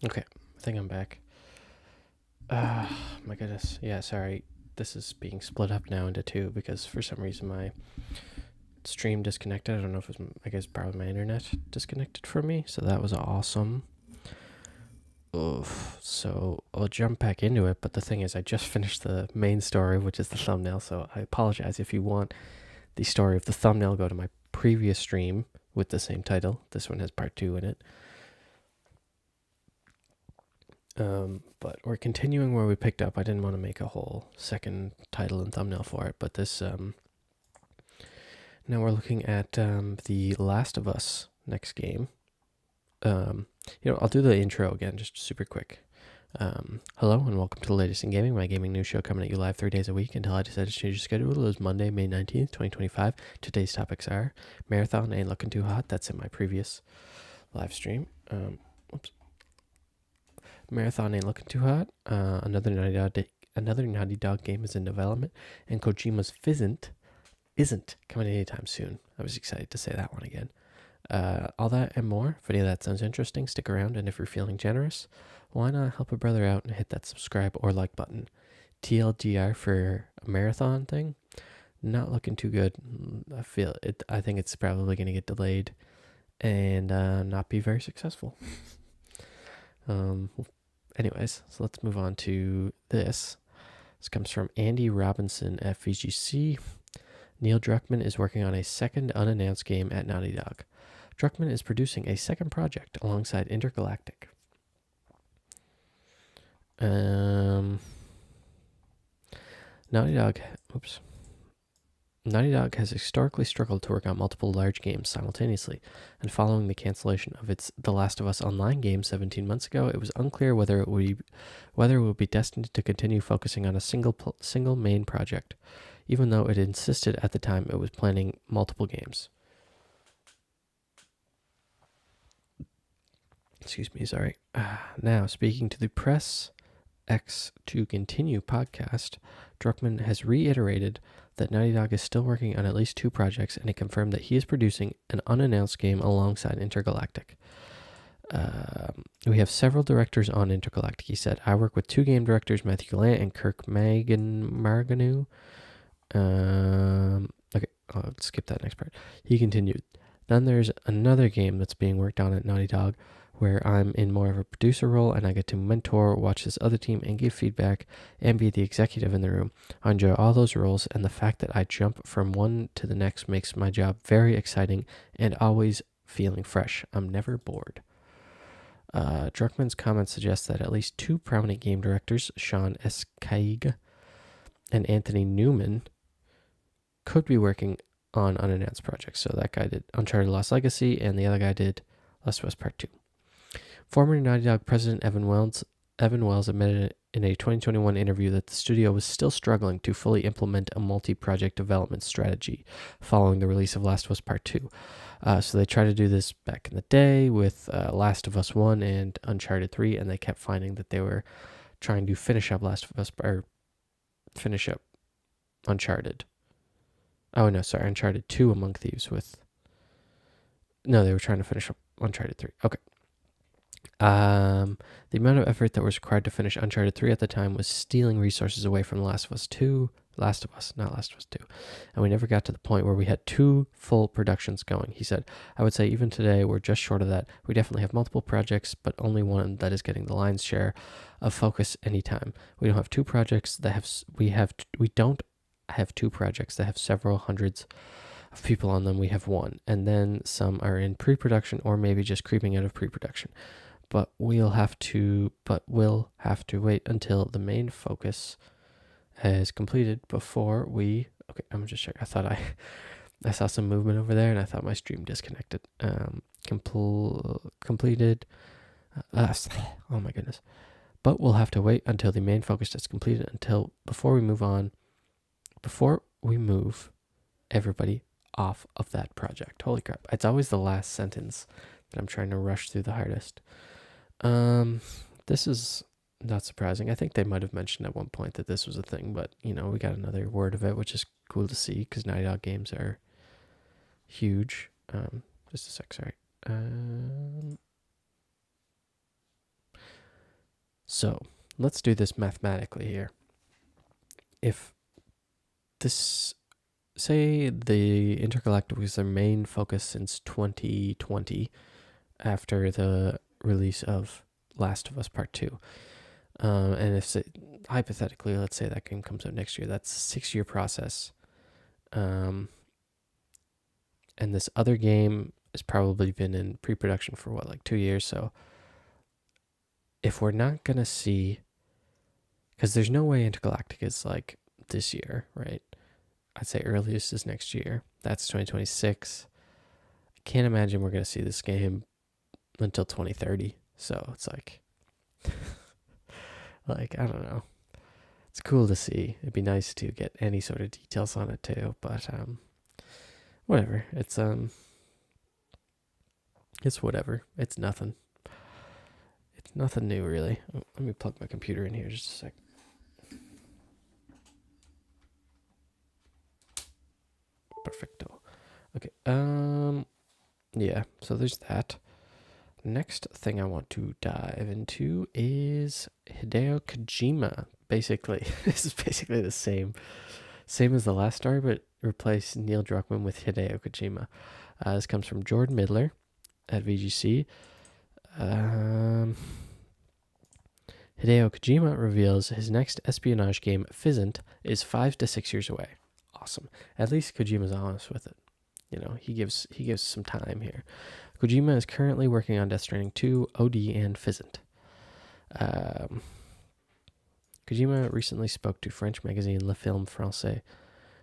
Okay, I think I'm back. My goodness. Yeah, sorry. This is being split up now into two because for some reason my stream disconnected. I don't know if it was, I guess, probably my internet disconnected from me. So that was awesome. Oof. So I'll jump back into it. But the thing is, I just finished the main story, which is the thumbnail. So I apologize. If you want the story of the thumbnail, go to my previous stream with the same title. This one has part two in it. But we're continuing where we picked up. I didn't want to make a whole second title and thumbnail for it, but this now we're looking at the Last of Us next game. I'll do the intro again, just super quick. Hello and welcome to the latest in gaming, my gaming news show coming at you live 3 days a week until I decided to change the schedule. It was Monday, May 19th, 2025. Today's topics are Marathon Ain't Looking Too Hot. That's in my previous live stream. Marathon Ain't Looking Too Hot. Another Naughty Dog game is in development, and Kojima's Fizzant isn't coming anytime soon. I was excited to say that one again. All that and more. If any of that sounds interesting, stick around, and if you're feeling generous, why not help a brother out and hit that subscribe or like button? TLDR for a marathon thing, not looking too good. I feel it. I think it's probably going to get delayed and not be very successful. Anyways, so let's move on to this. This comes from Andy Robinson at VGC. Neil Druckmann is working on a second unannounced game at Naughty Dog. Druckmann is producing a second project alongside Intergalactic. Naughty Dog has historically struggled to work on multiple large games simultaneously, and following the cancellation of its The Last of Us Online game 17 months ago, it was unclear whether it would be destined to continue focusing on a single main project, even though it insisted at the time it was planning multiple games. Excuse me, sorry. Now, speaking to the Press X to Continue podcast, Druckmann has reiterated that Naughty Dog is still working on at least two projects, and he confirmed that he is producing an unannounced game alongside Intergalactic. We have several directors on Intergalactic, he said. I work with two game directors, Matthew Gallant and Kirk Marganu. Okay, I'll skip that next part. He continued. Then there's another game that's being worked on at Naughty Dog where I'm in more of a producer role and I get to mentor, watch this other team, and give feedback and be the executive in the room. I enjoy all those roles, and the fact that I jump from one to the next makes my job very exciting and always feeling fresh. I'm never bored. Druckmann's comments suggest that at least two prominent game directors, Sean Escaig and Anthony Newman, could be working on unannounced projects. So that guy did Uncharted Lost Legacy, and the other guy did Last of Us Part 2. Former Naughty Dog president Evan Wells admitted in a 2021 interview that the studio was still struggling to fully implement a multi-project development strategy following the release of Last of Us Part 2. So they tried to do this back in the day with Last of Us 1 and Uncharted 3, and they kept finding that they were trying to finish up Uncharted. Oh, no, sorry, Uncharted 2 Among Thieves No, they were trying to finish up Uncharted 3. Okay. The amount of effort that was required to finish Uncharted 3 at the time was stealing resources away from Last of Us 2. Last of Us, not Last of Us 2. And we never got to the point where we had two full productions going. He said, I would say even today we're just short of that. We definitely have multiple projects, but only one that is getting the lion's share of focus anytime. We don't have two projects that have two projects that have several hundreds of people on them. We have one, and then some are in pre-production or maybe just creeping out of pre-production. But we'll have to wait until the main focus has completed before we. Okay, I'm just checking. I thought I saw some movement over there, and I thought my stream disconnected. Completed. Oh my goodness. But we'll have to wait until the main focus is completed before we move everybody off of that project. Holy crap. It's always the last sentence that I'm trying to rush through the hardest. This is not surprising. I think they might have mentioned at one point that this was a thing, but, we got another word of it, which is cool to see because Naughty Dog games are huge. Just a sec, sorry. So let's do this mathematically here. If this, say the Intergalactic was their main focus since 2020 after the release of Last of Us Part 2. And if hypothetically, let's say that game comes out next year, that's a 6-year process. And this other game has probably been in pre-production for 2 years. So if we're not going to see, because there's no way Intergalactic is like this year, right? I'd say earliest is next year. That's 2026. I can't imagine we're going to see this game until 2030. So it's like, I don't know. It's cool to see. It'd be nice to get any sort of details on it too, but whatever. It's whatever. It's nothing. It's nothing new really. Let me plug my computer in here just a sec. Perfecto. Okay. Yeah, so there's that. Next thing I want to dive into is Hideo Kojima. Basically, this is basically the same as the last story, but replace Neil Druckmann with Hideo Kojima. This comes from Jordan Midler at VGC. Hideo Kojima reveals his next espionage game, Fizzant, is 5 to 6 years away. Awesome. At least Kojima's honest with it. You know, he gives some time here. Kojima is currently working on Death Stranding 2, OD, and Fizzant. Kojima recently spoke to French magazine Le Film Français,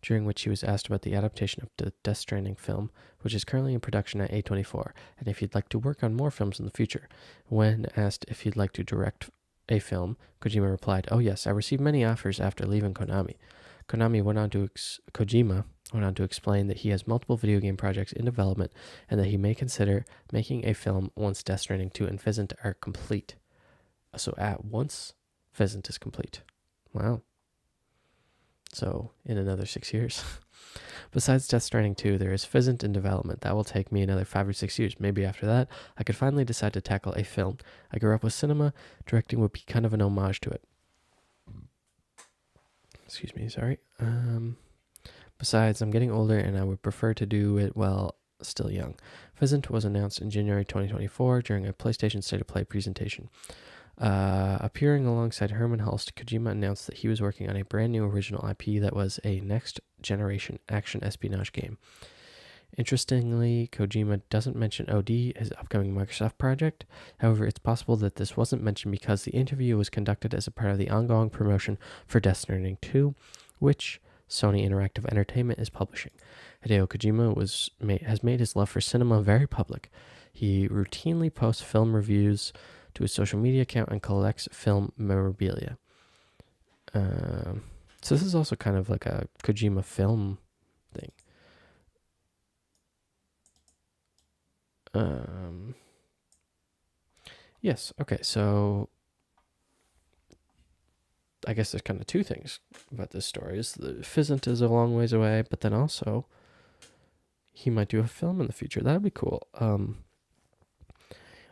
during which he was asked about the adaptation of the Death Stranding film, which is currently in production at A24, and if he'd like to work on more films in the future. When asked if he'd like to direct a film, Kojima replied, "Oh yes, I received many offers after leaving Konami." Kojima went on to explain that he has multiple video game projects in development and that he may consider making a film once Death Stranding 2 and Fizzant are complete. So at once Fizzant is complete. Wow. So in another 6 years. Besides Death Stranding 2, there is Fizzant in development. That will take me another 5 or 6 years. Maybe after that, I could finally decide to tackle a film. I grew up with cinema. Directing would be kind of an homage to it. Excuse me, sorry. Besides, I'm getting older and I would prefer to do it while still young. Fizzant was announced in January 2024 during a PlayStation State of Play presentation. Appearing alongside Herman Hulst, Kojima announced that he was working on a brand new original IP that was a next-generation action espionage game. Interestingly, Kojima doesn't mention OD, his upcoming Microsoft project. However, it's possible that this wasn't mentioned because the interview was conducted as a part of the ongoing promotion for Death Stranding 2, which Sony Interactive Entertainment is publishing. Hideo Kojima has made his love for cinema very public. He routinely posts film reviews to his social media account and collects film memorabilia. So this is also kind of like a Kojima film thing. Yes, okay, so I guess there's kind of two things about this story. Is the Fizzant is a long ways away, but then also he might do a film in the future. That'd be cool.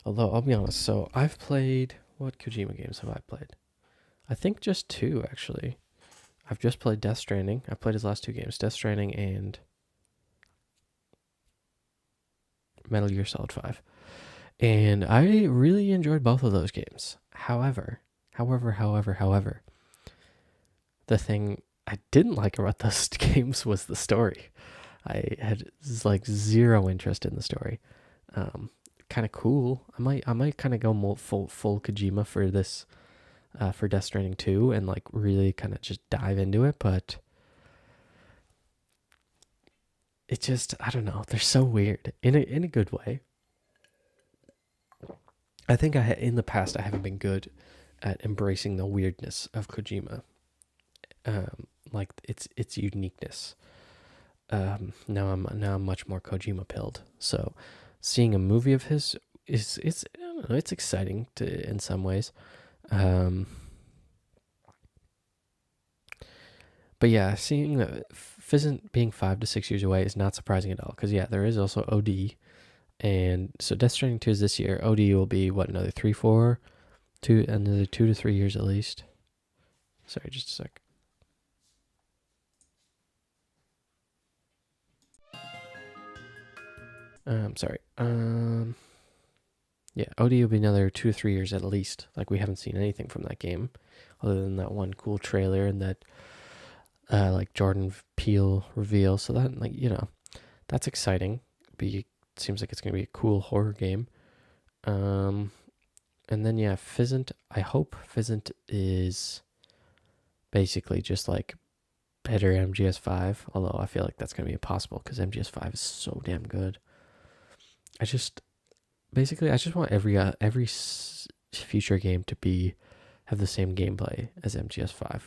Although I'll be honest, so I've played, what Kojima games have I played? I think just 2 actually. I've just played Death Stranding. I played his last 2 games, Death Stranding and Metal Gear Solid 5. And I really enjoyed both of those games. However, the thing I didn't like about those games was the story. I had zero interest in the story. Kind of cool. I might kind of go full Kojima for this, for Death Stranding 2 and really kind of just dive into it, but it just, I don't know, they're so weird in a good way. I think in the past I haven't been good at embracing the weirdness of Kojima, its uniqueness. Now I'm much more Kojima pilled. So seeing a movie of his is I don't know, it's exciting in some ways. But yeah, seeing the Fizzant being 5 to 6 years away is not surprising at all. Because yeah, there is also OD, and so Death Stranding 2 is this year. OD will be another 3-4 Another 2 to 3 years at least. Sorry, just a sec. Sorry. Yeah, OD will be another 2 to 3 years at least. Like, we haven't seen anything from that game other than that one cool trailer and that like Jordan Peele reveal. So that, like, that's exciting. Seems like it's gonna be a cool horror game. And then yeah, Physant. I hope Physant is basically just like better MGS5. Although I feel like that's gonna be impossible because MGS5 is so damn good. I just want every future game to have the same gameplay as MGS5.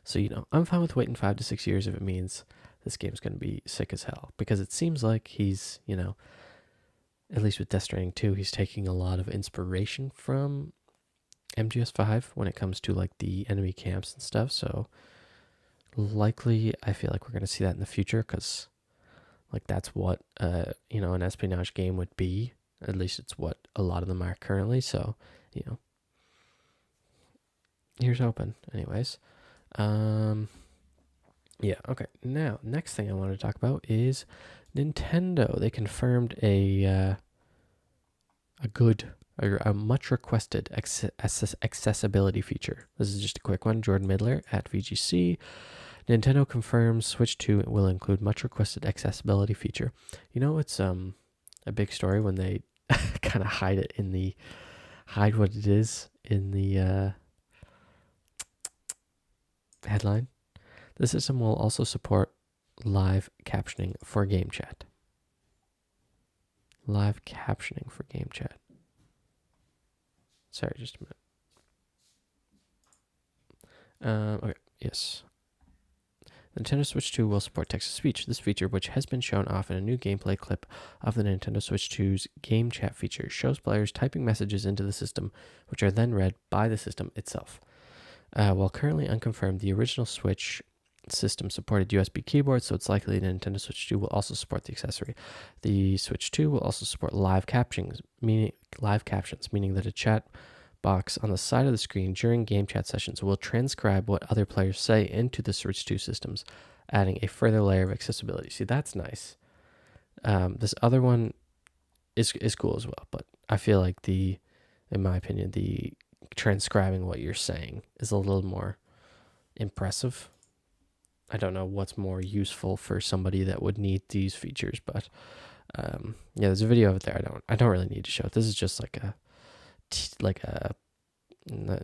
So I'm fine with waiting 5 to 6 years if it means this game's going to be sick as hell, because it seems like he's, at least with Death Stranding 2, he's taking a lot of inspiration from MGS5 when it comes to like the enemy camps and stuff. So likely I feel like we're going to see that in the future, because like that's what an espionage game would be. At least it's what a lot of them are currently. So here's hoping. Anyways, yeah, okay. Now, next thing I want to talk about is Nintendo. They confirmed a much requested accessibility feature. This is just a quick one. Jordan Midler at VGC. Nintendo confirms Switch 2 will include much requested accessibility feature. It's a big story when they kind of hide what it is in the headline. The system will also support live captioning for game chat. Live captioning for game chat. Sorry, just a minute. Okay, yes. Nintendo Switch 2 will support text-to-speech. This feature, which has been shown off in a new gameplay clip of the Nintendo Switch 2's game chat feature, shows players typing messages into the system, which are then read by the system itself. While currently unconfirmed, the original Switch system supported USB keyboards, so it's likely the Nintendo Switch 2 will also support the accessory. The Switch 2 will also support live captions, meaning that a chat box on the side of the screen during game chat sessions will transcribe what other players say into the Switch 2 systems, adding a further layer of accessibility. See, that's nice. This other one is cool as well, but I feel like in my opinion, the transcribing what you're saying is a little more impressive. I don't know what's more useful for somebody that would need these features, but yeah, there's a video of it there. I don't really need to show it. This is just like a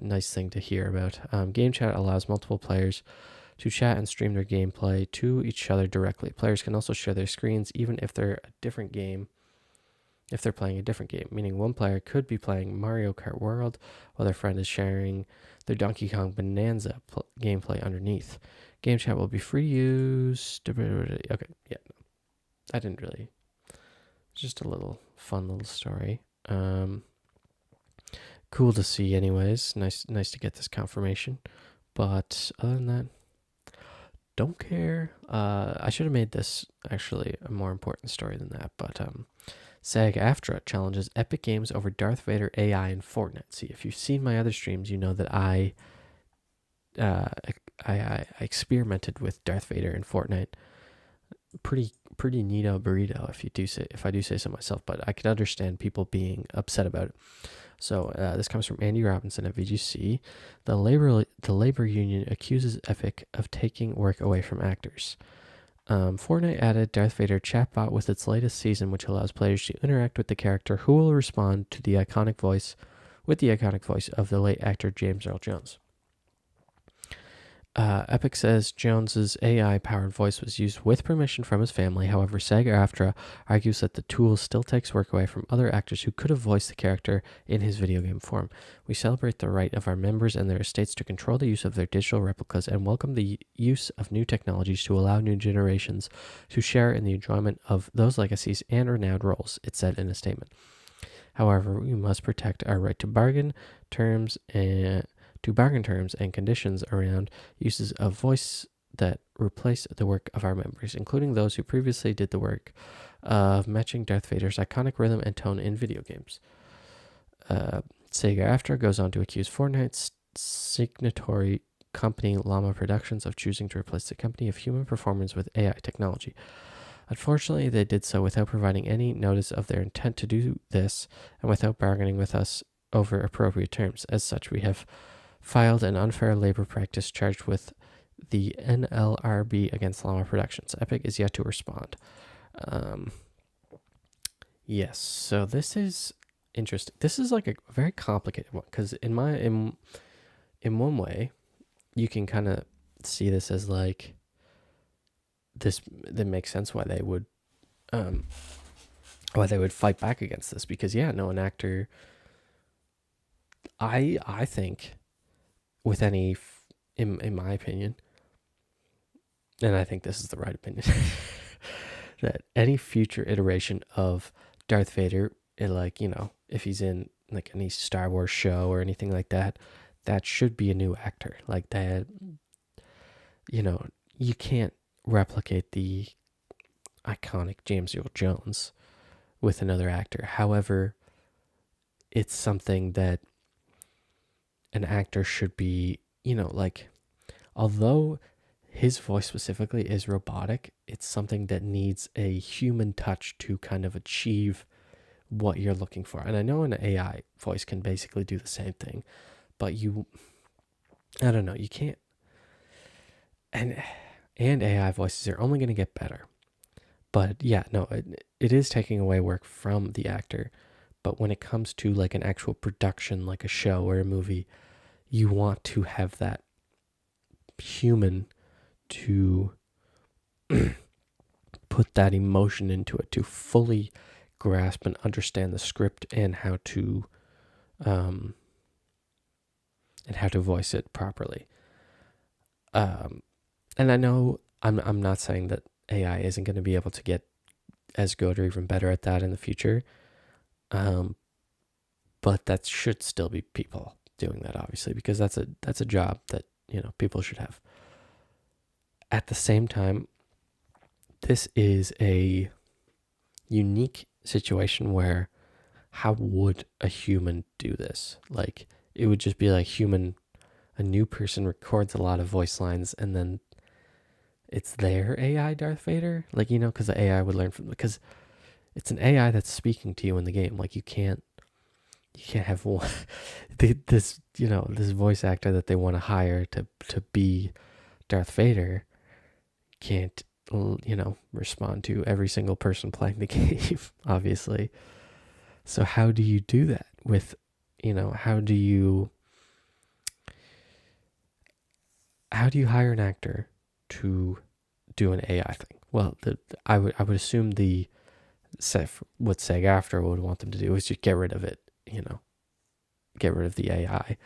nice thing to hear about. Game chat allows multiple players to chat and stream their gameplay to each other directly. Players can also share their screens even if they're playing a different game, meaning one player could be playing Mario Kart World while their friend is sharing their Donkey Kong Bonanza gameplay underneath. Game chat will be free use. Okay, yeah, I didn't really. Just a fun little story. Cool to see, anyways. Nice to get this confirmation. But other than that, don't care. I should have made this actually a more important story than that. But SAG-AFTRA challenges Epic Games over Darth Vader AI in Fortnite. See, if you've seen my other streams, you know that I experimented with Darth Vader in Fortnite. Pretty neato burrito, if I do say so myself. But I could understand people being upset about it. So this comes from Andy Robinson at VGC. The labor union accuses Epic of taking work away from actors. Fortnite added Darth Vader chatbot with its latest season, which allows players to interact with the character, who will respond to the iconic voice of the late actor James Earl Jones. Epic says Jones's AI-powered voice was used with permission from his family. However, SAG-AFTRA argues that the tool still takes work away from other actors who could have voiced the character in his video game form. We celebrate the right of our members and their estates to control the use of their digital replicas and welcome the use of new technologies to allow new generations to share in the enjoyment of those legacies and renowned roles, it said in a statement. However, we must protect our right to bargain terms and conditions around uses of voice that replace the work of our members, including those who previously did the work of matching Darth Vader's iconic rhythm and tone in video games. SAG-AFTRA goes on to accuse Fortnite's signatory company Llama Productions of choosing to replace the company of human performance with AI technology. Unfortunately, they did so without providing any notice of their intent to do this and without bargaining with us over appropriate terms. As such, we have filed an unfair labor practice charge with the NLRB against Llama Productions. Epic is yet to respond. Yes, so this is interesting. This is like a very complicated one because in one way, you can kind of see this as like this. That makes sense why they would fight back against this because an actor. I think with any in my opinion, and I think this is the right opinion, that any future iteration of Darth Vader, if he's in like any Star Wars show or anything like that, that should be a new actor. Like that, you can't replicate the iconic James Earl Jones with another actor. However, it's something that an actor should be, although his voice specifically is robotic, it's something that needs a human touch to kind of achieve what you're looking for. And I know an AI voice can basically do the same thing, but I don't know, you can't. And AI voices are only going to get better. But it is taking away work from the actor. But when it comes to like an actual production, like a show or a movie, you want to have that human to put that emotion into it, to fully grasp and understand the script and how to voice it properly. And I know I'm not saying that AI isn't going to be able to get as good or even better at that in the future. But that should still be people doing that, obviously, because that's a job that, people should have. At the same time, this is a unique situation where how would a human do this? Like, it would just be like a new person records a lot of voice lines and then it's their AI Darth Vader, because the AI would learn because it's an AI that's speaking to you in the game. Like, you can't have one, this voice actor that they want to hire to be Darth Vader can't respond to every single person playing the game, obviously. So how do you do that with how do you hire an actor to do an AI thing? Well, I would assume what SAG-AFTRA would want them to do is just get rid of it, get rid of the AI,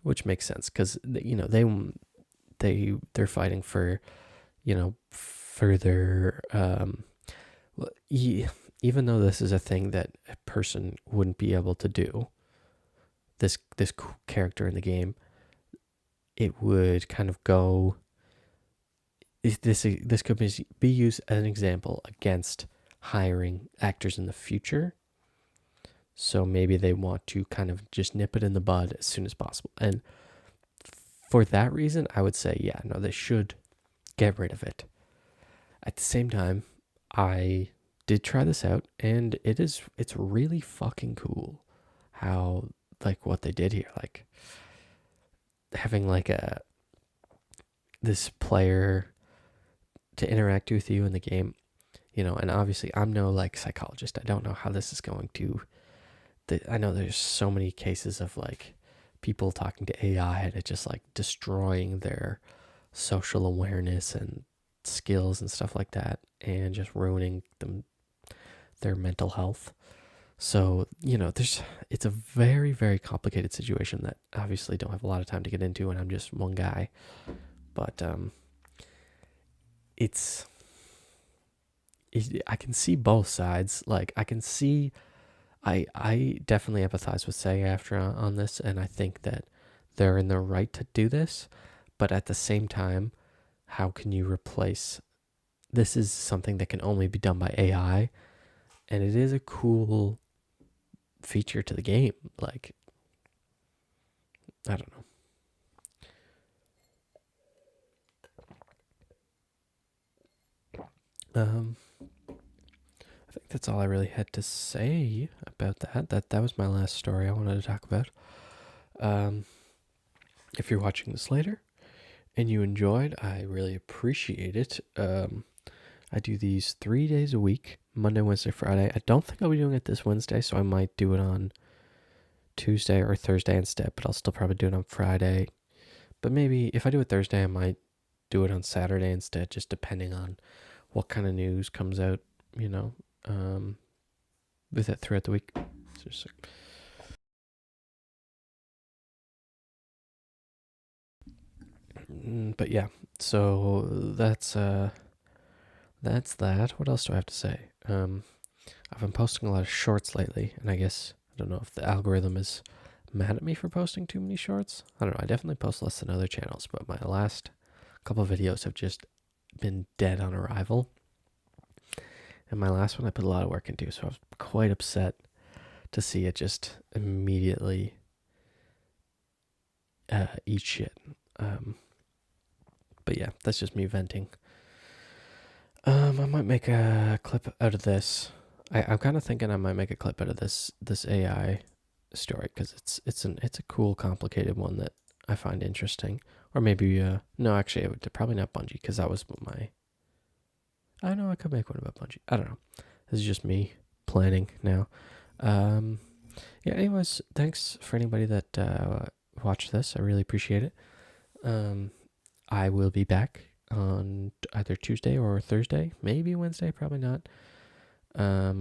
which makes sense because they're fighting for further even though this is a thing that a person wouldn't be able to do, this character in the game, it would kind of go. This could be used as an example against hiring actors in the future. So maybe they want to kind of just nip it in the bud as soon as possible. And for that reason, I would say, they should get rid of it. At the same time, I did try this out and it's really fucking cool how, like, what they did here, like having like this player to interact with you in the game, and obviously I'm no like psychologist. I don't know how this is going to, I know there's so many cases of like people talking to AI and it just like destroying their social awareness and skills and stuff like that and just ruining their mental health. So, it's a very, very complicated situation that obviously don't have a lot of time to get into, and I'm just one guy. But I can see both sides. Like, I can see, I definitely empathize with SAG-AFTRA on this, and I think that they're in the right to do this. But at the same time, how can you replace? This is something that can only be done by AI, and it is a cool feature to the game. Like, I don't know. I think that's all I really had to say about that. That was my last story I wanted to talk about. If you're watching this later and you enjoyed, I really appreciate it. I do these 3 days a week, Monday, Wednesday, Friday. I don't think I'll be doing it this Wednesday, so I might do it on Tuesday or Thursday instead, but I'll still probably do it on Friday. But maybe if I do it Thursday, I might do it on Saturday instead, just depending on what kind of news comes out, you know, with it throughout the week. But yeah, so that's that. What else do I have to say? I've been posting a lot of shorts lately, and I guess I don't know if the algorithm is mad at me for posting too many shorts. I don't know. I definitely post less than other channels, but my last couple of videos have just been dead on arrival. And my last one I put a lot of work into, so I was quite upset to see it just immediately eat shit. But yeah, that's just me venting. I might make a clip out of this. I'm kind of thinking I might make a clip out of this AI story because it's a cool, complicated one that I find interesting. Or maybe no, actually, it would probably not Bungie because that was my. I know I could make one about Bungie. I don't know. This is just me planning now. Yeah. Anyways, thanks for anybody that watched this. I really appreciate it. I will be back on either Tuesday or Thursday, maybe Wednesday, probably not,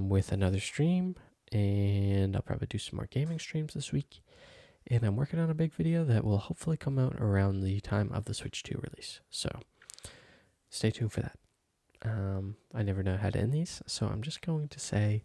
with another stream. And I'll probably do some more gaming streams this week. And I'm working on a big video that will hopefully come out around the time of the Switch 2 release. So stay tuned for that. I never know how to end these, so I'm just going to say